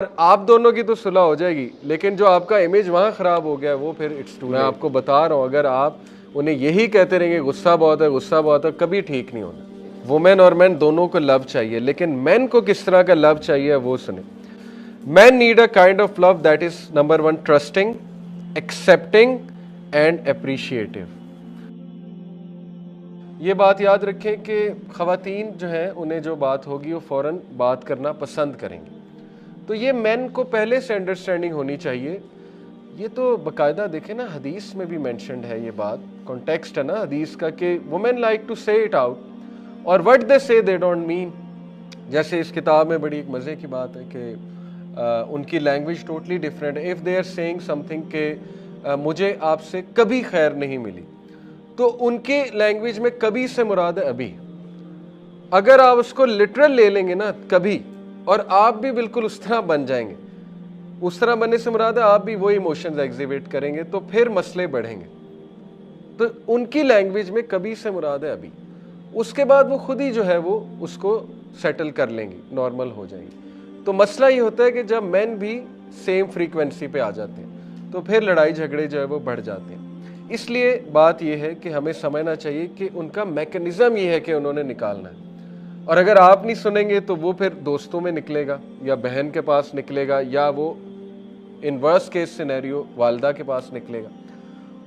आप दोनों की तो सुलह हो जाएगी, लेकिन जो आपका इमेज वहाँ ख़राब हो गया है वो फिर इट्स टू। मैं आपको बता रहा हूँ, अगर आप उन्हें यही कहते रहेंगे गुस्सा बहुत है गुस्सा बहुत है, कभी ठीक नहीं होना। वुमेन और मैन दोनों को लव चाहिए, लेकिन मैन को किस तरह का लव चाहिए वो सुने। Man need a kind of love that is number 1 trusting, accepting and appreciative. ये बात याद रखें कि ख़वातीन जो हैं उन्हें जो बात होगी वो फ़ौरन बात करना पसंद करेंगे। तो ये मेन को पहले से अंडरस्टैंडिंग होनी चाहिए। ये तो बाकायदा देखें ना, हदीस में भी मेंशन्ड है ये बात, कॉन्टेक्स्ट है ना हदीस का कि वुमेन लाइक टू से इट आउट और व्हाट दे से दे डोंट मीन। जैसे इस किताब में बड़ी एक मज़े की बात है कि उनकी लैंग्वेज टोटली डिफरेंट है। If they are saying something के मुझे आपसे कभी खैर नहीं मिली, तो उनके लैंग्वेज में कभी से मुराद है अभी। अगर आप उसको लिटरल ले लेंगे ना कभी, और आप भी बिल्कुल उस तरह बन जाएंगे, उस तरह बनने से मुराद है आप भी वो इमोशंस एग्जिबिट करेंगे, तो फिर मसले बढ़ेंगे। तो उनकी लैंग्वेज में कभी से मुराद है अभी, उसके बाद वो खुद ही जो है वो उसको सेटल कर लेंगी, नॉर्मल हो जाएंगी। तो मसला ये होता है कि जब मैन भी सेम फ्रीक्वेंसी पे आ जाते हैं तो फिर लड़ाई झगड़े जो है वो बढ़ जाते हैं। इसलिए बात यह है कि हमें समझना चाहिए कि उनका मैकेनिज्म ये है कि उन्होंने निकालना है, और अगर आप नहीं सुनेंगे तो वो फिर दोस्तों में निकलेगा या बहन के पास निकलेगा, या वो इन वर्स्ट केस सिनेरियो वालदा के पास निकलेगा,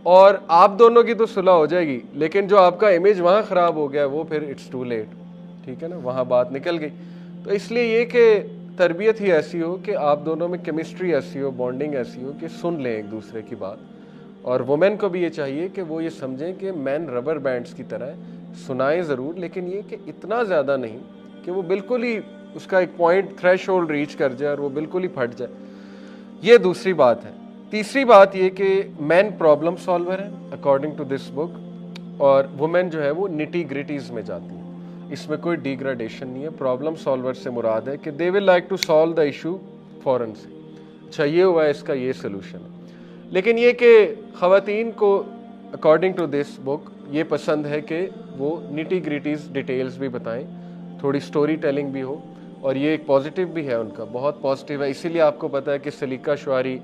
और आप दोनों की तो सुलह हो जाएगी, लेकिन जो आपका इमेज वहाँ ख़राब हो गया वो फिर इट्स टू लेट। ठीक है ना, वहाँ बात निकल गई। तो इसलिए ये कि तरबियत ही ऐसी हो कि आप दोनों में केमिस्ट्री ऐसी हो, बॉन्डिंग ऐसी हो कि सुन लें एक दूसरे की बात। और वुमेन को भी ये चाहिए कि वो ये समझें कि मैन रबर बैंड्स की तरह है, सुनाएं ज़रूर, लेकिन ये कि इतना ज़्यादा नहीं कि वो बिल्कुल ही उसका एक पॉइंट थ्रेशोल्ड रीच कर जाए और वो बिल्कुल ही फट जाए। ये दूसरी बात है। तीसरी बात ये कि मैन प्रॉब्लम सॉल्वर है अकॉर्डिंग टू दिस बुक, और वुमेन जो है वो निटी ग्रिटीज़ में जाती है। इसमें कोई डिग्रेडेशन नहीं है। प्रॉब्लम सॉल्वर से मुराद है कि they will like to solve the issue फ़ौरन से, अच्छा ये हुआ है, इसका ये सोल्यूशन है। लेकिन ये कि ख़वातीन को अकॉर्डिंग टू दिस बुक ये पसंद है कि वो निटी ग्रिटीज़ डिटेल्स भी बताएं, थोड़ी स्टोरी टेलिंग भी हो, और ये एक पॉजिटिव भी है उनका, बहुत पॉजिटिव है। इसीलिए आपको पता है कि सलीका शुआरी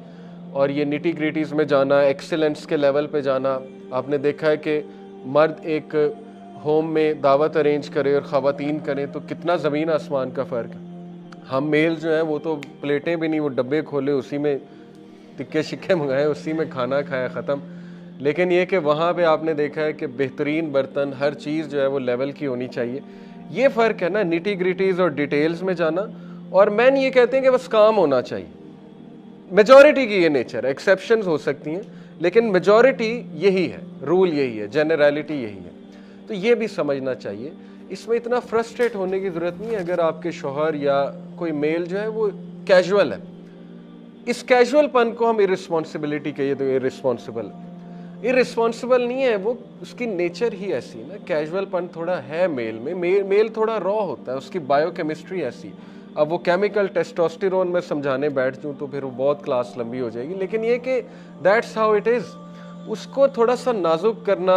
और ये निटी ग्रिटीज़ में जाना, एक्सीलेंस के लेवल पे जाना। आपने देखा है कि मर्द एक होम में दावत अरेंज करे और ख़वातीन करें तो कितना ज़मीन आसमान का फ़र्क है। हम मेल जो है वो तो प्लेटें भी नहीं, वो डब्बे खोले उसी में टिक्के शिक्के मंगाए, उसी में खाना खाया, ख़त्म। लेकिन ये कि वहाँ पे आपने देखा है कि बेहतरीन बर्तन, हर चीज़ जो है वो लेवल की होनी चाहिए। ये फ़र्क है ना, निटी ग्रिटीज़ और डिटेल्स में जाना। और मैन ये कहते हैं कि बस काम होना चाहिए। मेजॉरिटी की ये नेचर है, एक्सेप्शंस हो सकती हैं, लेकिन मेजॉरिटी यही है, रूल यही है, जनरलिटी यही है। तो ये भी समझना चाहिए। इसमें इतना फ्रस्ट्रेट होने की ज़रूरत नहीं है अगर आपके शौहर या कोई मेल जो है वो कैजुअल है। इस कैजुअलपन को हम इरिस्पॉन्सिबिलिटी कहिए तो इरिस्पॉन्सिबल नहीं है वो, उसकी नेचर ही ऐसी ना। कैजुअलपन थोड़ा है मेल में, मेल थोड़ा रॉ होता है, उसकी बायोकेमिस्ट्री ऐसी। अब वो केमिकल टेस्टोस्टेरोन में समझाने बैठ जाऊँ तो फिर वो बहुत क्लास लंबी हो जाएगी, लेकिन ये कि दैट्स हाउ इट इज़। उसको थोड़ा सा नाजुक करना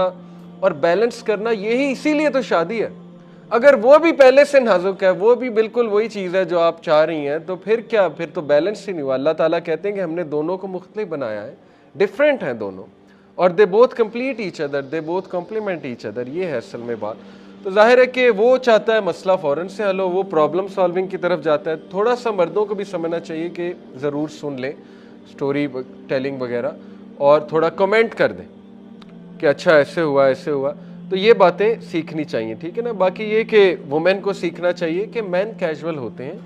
और बैलेंस करना, यही इसीलिए तो शादी है। अगर वो भी पहले से नाजुक है, वो भी बिल्कुल वही चीज़ है जो आप चाह रही हैं, तो फिर क्या, फिर तो बैलेंस ही नहीं हुआ। अल्लाह ताला कहते हैं कि हमने दोनों को मुख्तलिफ बनाया है, डिफरेंट हैं दोनों, और they both complete each other, they both complement each other. ये है असल में बात। तो जाहिर है कि वो चाहता है मसला फ़ौरन से हल हो, वो प्रॉब्लम सॉल्विंग की तरफ जाता है। थोड़ा सा मर्दों को भी समझना चाहिए कि ज़रूर सुन लें स्टोरी टेलिंग वगैरह, और थोड़ा कमेंट कर दें कि अच्छा ऐसे हुआ ऐसे हुआ। तो ये बातें सीखनी चाहिए, ठीक है ना। बाकी ये कि वुमेन को सीखना चाहिए कि मैन कैजुअल होते हैं,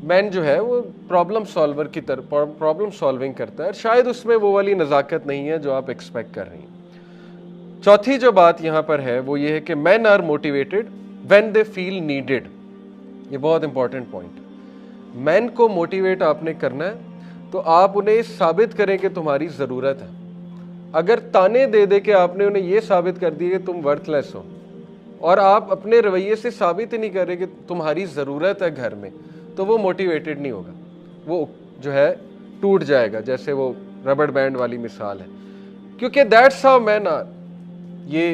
मैन जो है वो प्रॉब्लम सॉल्वर की तरफ प्रॉब्लम सॉल्विंग करता है, शायद उसमें वो वाली नज़ाकत नहीं है जो आप एक्सपेक्ट कर रही हैं। चौथी जो बात यहाँ पर है वो ये है कि man are motivated when they feel needed. ये बहुत इंपॉर्टेंट पॉइंट। मैन को मोटिवेट आपने करना है तो आप उन्हें साबित करें कि तुम्हारी ज़रूरत है। अगर ताने दे दे के आपने उन्हें यह साबित कर दिया कि तुम वर्थलेस हो, और आप अपने रवैये से साबित ही नहीं कर रहे कि तुम्हारी ज़रूरत है घर में, तो वो मोटिवेटेड नहीं होगा, वो जो है टूट जाएगा, जैसे वो रबड़ बैंड वाली मिसाल है। क्योंकि दैट्स हाउ मैन आर। ये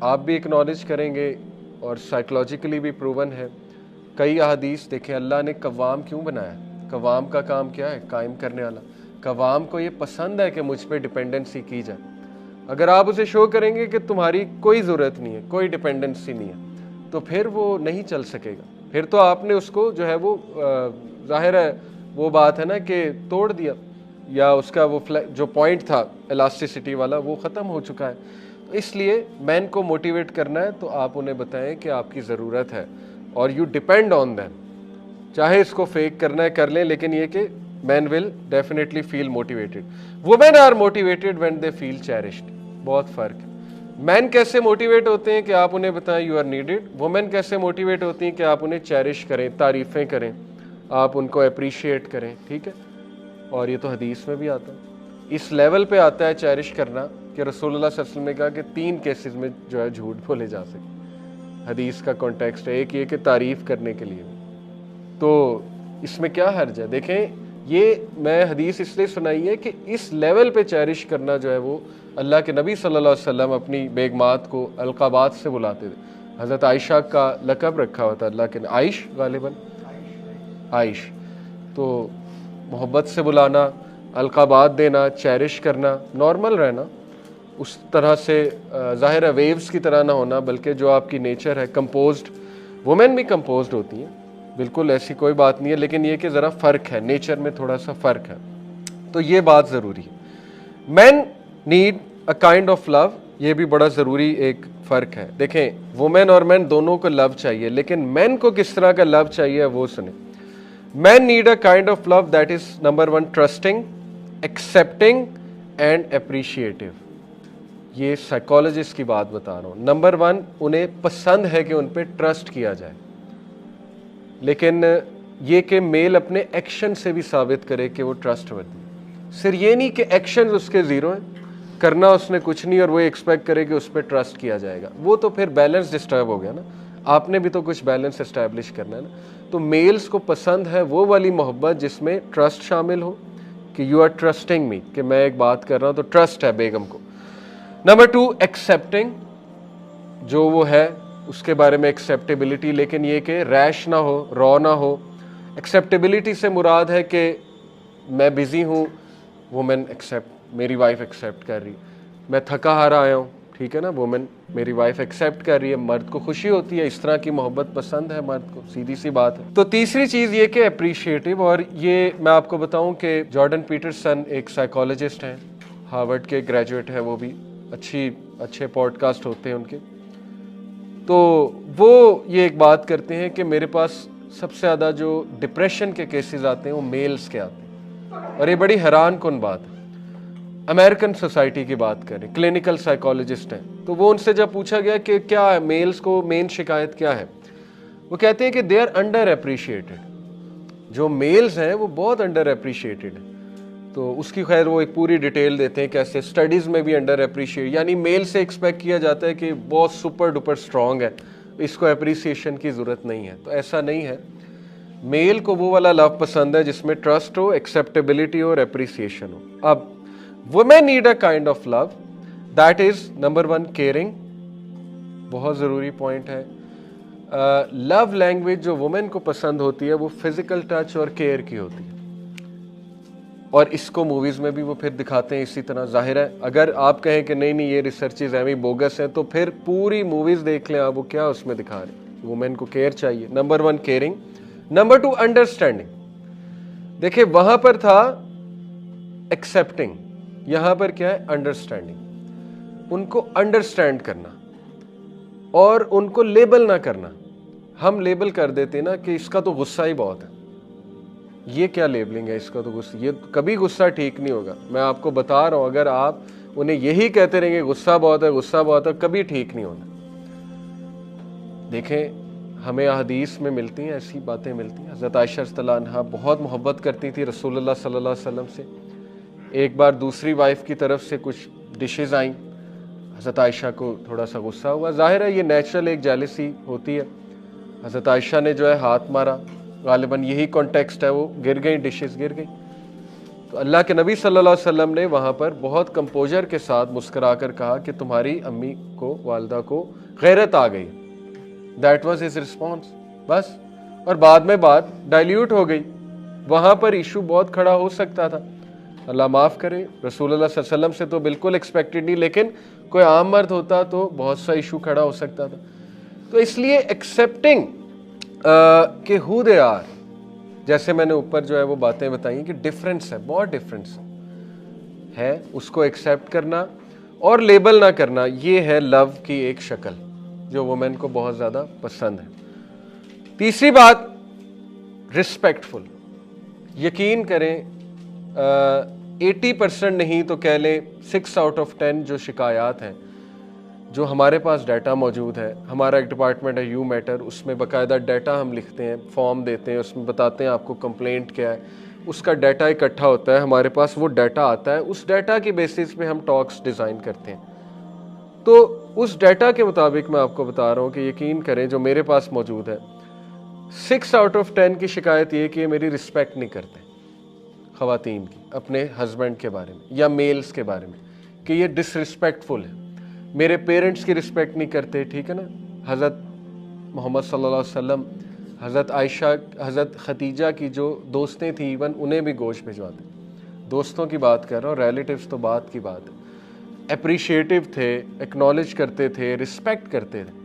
आप भी एक्नॉलेज करेंगे और साइकोलॉजिकली भी प्रूवन है। कई अहादीस देखें, अल्लाह ने कव्वाम क्यों बनाया? कवाम का काम क्या है? कायम करने वाला। कवाम को ये पसंद है कि मुझ पर डिपेंडेंसी की जाए। अगर आप उसे शो करेंगे कि तुम्हारी कोई ज़रूरत नहीं है, कोई डिपेंडेंसी नहीं है, तो फिर वो नहीं चल सकेगा। फिर तो आपने उसको जो है वो जाहिर है वो बात है ना कि तोड़ दिया, या उसका वो जो पॉइंट था इलास्टिसिटी वाला वो ख़त्म हो चुका है। तो इसलिए मैन को मोटिवेट करना है तो आप उन्हें बताएं कि आपकी ज़रूरत है और यू डिपेंड ऑन दैम। चाहे इसको फेक करना है कर लें, लेकिन ये कि man will definitely feel motivated. Women are motivated when they feel cherished. बहुत फ़र्क है। मैन कैसे मोटिवेट होते हैं कि आप उन्हें बताएं यू आर नीडेड। वुमेन कैसे मोटिवेट होती हैं कि आप उन्हें चेरिश करें, तारीफ़ें करें, आप उनको अप्रिशिएट करें। ठीक है, और ये तो हदीस में भी आता है। इस लेवल पे आता है चेरिश करना कि रसूलुल्लाह सल्लल्लाहु अलैहि वसल्लम ने कहा कि 3 केसेस में जो है झूठ बोले जा सके। हदीस का कॉन्टेक्स्ट है, एक ये कि तारीफ़ करने के लिए, तो इसमें क्या हर्ज है? देखें, ये मैं हदीस इसलिए सुनाई है कि इस लेवल पे चेरिश करना जो है वो अल्लाह के नबी सल्लल्लाहु अलैहि वसल्लम अपनी बेगमात को अलकाबात से बुलाते थे। हज़रत आयशा का लक़ब रखा हुआ था अल्लाह के, आइश गालिबन, आइश। तो मोहब्बत से बुलाना, अलकाबात देना, चेरिश करना, नॉर्मल रहना, उस तरह से ज़ाहिर है वेव्स की तरह ना होना, बल्कि जो आपकी नेचर है कंपोज्ड। वुमेन भी कंपोज्ड होती हैं, बिल्कुल ऐसी कोई बात नहीं है, लेकिन ये कि ज़रा फ़र्क है, नेचर में थोड़ा सा फ़र्क है, तो ये बात ज़रूरी है। Man need a kind of love, ये भी बड़ा ज़रूरी एक फ़र्क है। देखें, वुमेन और मैन दोनों को लव चाहिए, लेकिन मैन को किस तरह का लव चाहिए वो सुने। Man need a kind of love that is number 1 trusting, accepting and appreciative. ये साइकोलॉजिस्ट की बात बता रहा हूँ। नंबर 1, उन्हें पसंद है कि उन पर ट्रस्ट किया जाए, लेकिन ये कि मेल अपने एक्शन से भी साबित करे कि वो ट्रस्टवर्दी। सिर्फ ये नहीं कि एक्शन उसके ज़ीरो हैं, करना उसने कुछ नहीं और वो एक्सपेक्ट करे कि उस पर ट्रस्ट किया जाएगा, वो तो फिर बैलेंस डिस्टर्ब हो गया ना। आपने भी तो कुछ बैलेंस इस्टेब्लिश करना है ना। तो मेल्स को पसंद है वो वाली मोहब्बत जिसमें ट्रस्ट शामिल हो, कि यू आर ट्रस्टिंग मी, कि मैं एक बात कर रहा हूँ तो ट्रस्ट है बेगम को। नंबर 2, एक्सेप्टिंग, जो वो है उसके बारे में एक्सेप्टेबिलिटी, लेकिन ये कि रैश ना हो, रॉ ना हो। एक्सेप्टेबिलिटी से मुराद है कि मैं बिज़ी हूँ, वुमेन एक्सेप्ट, मेरी वाइफ एक्सेप्ट कर रही। मैं थका हारा आया हूँ, ठीक है ना, वुमेन मेरी वाइफ एक्सेप्ट कर रही है, मर्द को खुशी होती है, इस तरह की मोहब्बत पसंद है मर्द को, सीधी सी बात है। तो तीसरी चीज़ ये कि अप्रिशिएटिव, और ये मैं आपको बताऊँ कि जॉर्डन पीटरसन एक साइकोलॉजिस्ट हैं, हार्वर्ड के ग्रेजुएट है, वो भी अच्छे पॉडकास्ट होते हैं उनके। तो वो ये एक बात करते हैं कि मेरे पास सबसे ज़्यादा जो डिप्रेशन के केसेस आते हैं वो मेल्स के आते हैं, और ये बड़ी हैरान कुन बात है। अमेरिकन सोसाइटी की बात करें, क्लिनिकल साइकोलॉजिस्ट हैं, तो वो उनसे जब पूछा गया कि क्या है मेल्स को मेन शिकायत क्या है, वो कहते हैं कि दे आर अंडर अप्रिशिएटेड। जो मेल्स हैं वो बहुत अंडर अप्रिशिएटेड है। तो उसकी खैर वो एक पूरी डिटेल देते हैं कैसे स्टडीज़ में भी अंडर अप्रिशिएट, यानी मेल से एक्सपेक्ट किया जाता है कि बहुत सुपर डुपर स्ट्रॉन्ग है, इसको अप्रिसिएशन की ज़रूरत नहीं है। तो ऐसा नहीं है। मेल को वो वाला लव पसंद है जिसमें ट्रस्ट हो, एक्सेप्टेबिलिटी और अप्रिसिएशन हो। अब women need a kind of love that is number 1 caring, बहुत ज़रूरी पॉइंट है। लव लैंग्वेज जो वुमेन को पसंद होती है वो फिज़िकल टच और केयर की होती है, और इसको मूवीज़ में भी वो फिर दिखाते हैं इसी तरह। जाहिर है अगर आप कहें कि नहीं ये रिसर्चेज एवं बोगस हैं, तो फिर पूरी मूवीज़ देख लें आप, वो क्या उसमें दिखा रहे हैं। वुमेन को केयर चाहिए, नंबर 1 केयरिंग। Number 2 understanding. देखिए वहाँ पर था एक्सेप्टिंग, यहाँ पर क्या है अंडरस्टैंडिंग। उनको अंडरस्टैंड करना और उनको लेबल ना करना। हम लेबल कर देते हैं ना कि इसका तो गुस्सा ही बहुत है, ये क्या लेबलिंग है, इसका तो गुस्सा, ये कभी गुस्सा ठीक नहीं होगा। मैं आपको बता रहा हूँ, अगर आप उन्हें यही कहते रहेंगे गुस्सा बहुत है, गुस्सा बहुत है, कभी ठीक नहीं होना। देखें हमें हदीस में मिलती हैं, ऐसी बातें मिलती हैं। हज़रत आयशा रज़ियल्लाहु अन्हा बहुत मोहब्बत करती थी रसूलुल्लाह सल्लल्लाहु अलैहि वसल्लम से। एक बार दूसरी वाइफ की तरफ से कुछ डिशेज़ आईं, हज़रत आयशा को थोड़ा सा गुस्सा हुआ। ज़ाहिर है ये नेचुरल एक जेलसी होती है। हज़रत आयशा ने जो है हाथ मारा, गालिबन यही कॉन्टेक्स्ट है, वो गिर गई, डिशेस गिर गई। तो अल्लाह के नबी सल्लल्लाहु अलैहि वसल्लम ने वहाँ पर बहुत कंपोजर के साथ मुस्कुरा कर कहा कि तुम्हारी अम्मी को, वालदा को गैरत आ गई। दैट वाज हिज रिस्पॉन्स, बस। और बाद में बात डाइल्यूट हो गई, वहाँ पर इशू बहुत खड़ा हो सकता था, अल्लाह माफ़ करे, रसूलुल्लाह सल्लल्लाहु अलैहि वसल्लम से तो बिल्कुल एक्सपेक्टेड नहीं, लेकिन कोई आम मर्द होता तो बहुत सा इशू खड़ा हो सकता था। तो इसलिए एक्सेप्टिंग कि हु दे आर, जैसे मैंने ऊपर जो है वो बातें बताई कि डिफरेंस है, बहुत डिफरेंस है, उसको एक्सेप्ट करना और लेबल ना करना, ये है लव की एक शक्ल जो वुमेन को बहुत ज़्यादा पसंद है। तीसरी बात, रिस्पेक्टफुल। यकीन करें 80% नहीं तो कह लें 6 आउट ऑफ 10 जो शिकायत हैं, जो हमारे पास डाटा मौजूद है, हमारा एक डिपार्टमेंट है यू मैटर, उसमें बाकायदा डाटा हम लिखते हैं, फॉर्म देते हैं, उसमें बताते हैं आपको कंप्लेंट क्या है, उसका डाटा इकट्ठा होता है, हमारे पास वो डाटा आता है, उस डाटा की बेसिस पे हम टॉक्स डिज़ाइन करते हैं। तो उस डाटा के मुताबिक मैं आपको बता रहा हूँ कि यकीन करें जो मेरे पास मौजूद है, 6 आउट ऑफ 10 की शिकायत ये कि मेरी रिस्पेक्ट नहीं करते ख़वातीन की अपने हस्बैंड के बारे में या मेल्स के बारे में, कि ये डिसरिस्पेक्टफुल है, मेरे पेरेंट्स की रिस्पेक्ट नहीं करते, ठीक है ना। हज़रत मोहम्मद सल्लल्लाहु अलैहि वसल्लम, हज़रत आयशा, हज़रत खतीजा की जो दोस्तें थी, इवन उन्हें भी गोश्त भिजवाते, दोस्तों की बात कर रहा हूँ, रिलेटिव्स तो बात की बात है, अप्रिशिएटिव थे, एक्नॉलेज करते थे, रिस्पेक्ट करते थे।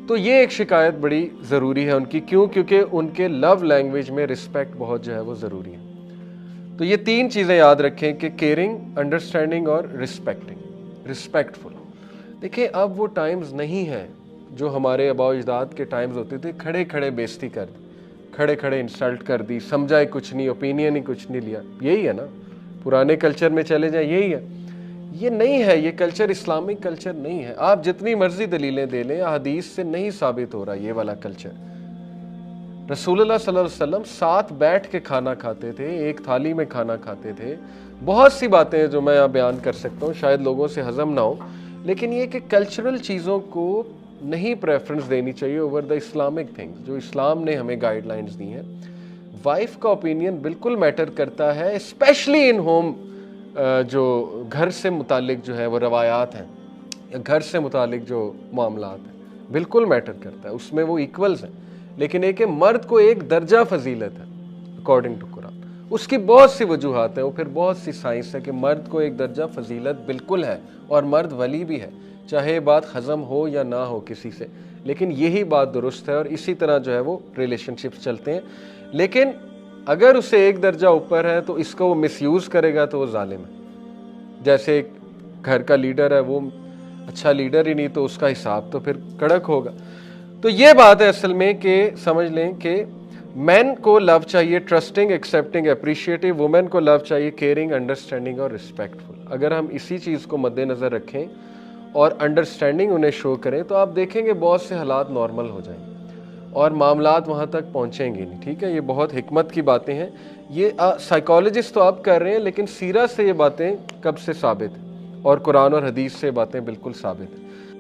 तो ये एक शिकायत बड़ी ज़रूरी है उनकी, क्यों? क्योंकि उनके लव लैंग्वेज में रिस्पेक्ट बहुत जो है वो ज़रूरी है। तो ये 3 चीज़ें याद रखें कि केयरिंग, अंडरस्टैंडिंग और रिस्पेक्टिंग, रिस्पेक्टफुल। देखिए अब वो टाइम्स नहीं है जो हमारे आबा अजदाद के टाइम्स होते थे, खड़े खड़े बेइज्जती कर दी, खड़े खड़े इंसल्ट कर दी, समझा ही कुछ नहीं, ओपिनियन ही कुछ नहीं लिया। यही है ना, पुराने कल्चर में चले जाए यही है। ये नहीं है, ये कल्चर इस्लामिक कल्चर नहीं है। आप जितनी मर्जी दलीलें दे लें, हदीस से नहीं साबित हो रहा ये वाला कल्चर। रसूलुल्लाह सल्लल्लाहु अलैहि वसल्लम साथ बैठ के खाना खाते थे, एक थाली में खाना खाते थे। बहुत सी बातें हैं जो मैं यहाँ बयान कर सकता हूँ, शायद लोगों से हजम ना हो, लेकिन ये कि कल्चरल चीज़ों को नहीं प्रेफरेंस देनी चाहिए ओवर द इस्लामिक थिंग्स, जो इस्लाम ने हमें गाइडलाइंस दी हैं। वाइफ का ओपिनियन बिल्कुल मैटर करता है, स्पेशली इन होम, जो घर से मुतालिक जो है वो रवायात हैं या घर से मुतालिक जो मामलात हैं, बिल्कुल मैटर करता है, उसमें वो इक्वल्स हैं। लेकिन एक मर्द को एक दर्जा फजीलत है अकॉर्डिंग टू कुरान, उसकी बहुत सी वजूहात हैं, वो फिर बहुत सी साइंस है कि मर्द को एक दर्जा फजीलत बिल्कुल है, और मर्द वली भी है, चाहे बात हजम हो या ना हो किसी से, लेकिन यही बात दुरुस्त है और इसी तरह जो है वो रिलेशनशिप्स चलते हैं। लेकिन अगर उसे एक दर्जा ऊपर है तो इसको वो मिसयूज़ करेगा तो वो जालिम है। जैसे एक घर का लीडर है, वो अच्छा लीडर ही नहीं तो उसका हिसाब तो फिर कड़क होगा। तो ये बात है असल में कि समझ लें कि मैन को लव चाहिए ट्रस्टिंग, एक्सेप्टिंग, अप्रिशिएटिव, वुमेन को लव चाहिए केयरिंग, अंडरस्टैंडिंग और रिस्पेक्टफुल। अगर हम इसी चीज़ को मद्देनज़र रखें और अंडरस्टैंडिंग उन्हें शो करें तो आप देखेंगे बहुत से हालात नॉर्मल हो जाएंगे और मामलात वहाँ तक पहुँचेंगे नहीं। ठीक है, ये बहुत हिकमत की बातें हैं, ये साइकोलॉजिस्ट तो आप कर रहे हैं, लेकिन सीरत से ये बातें कब से साबित है और कुरान और हदीस से बातें बिल्कुल साबित है।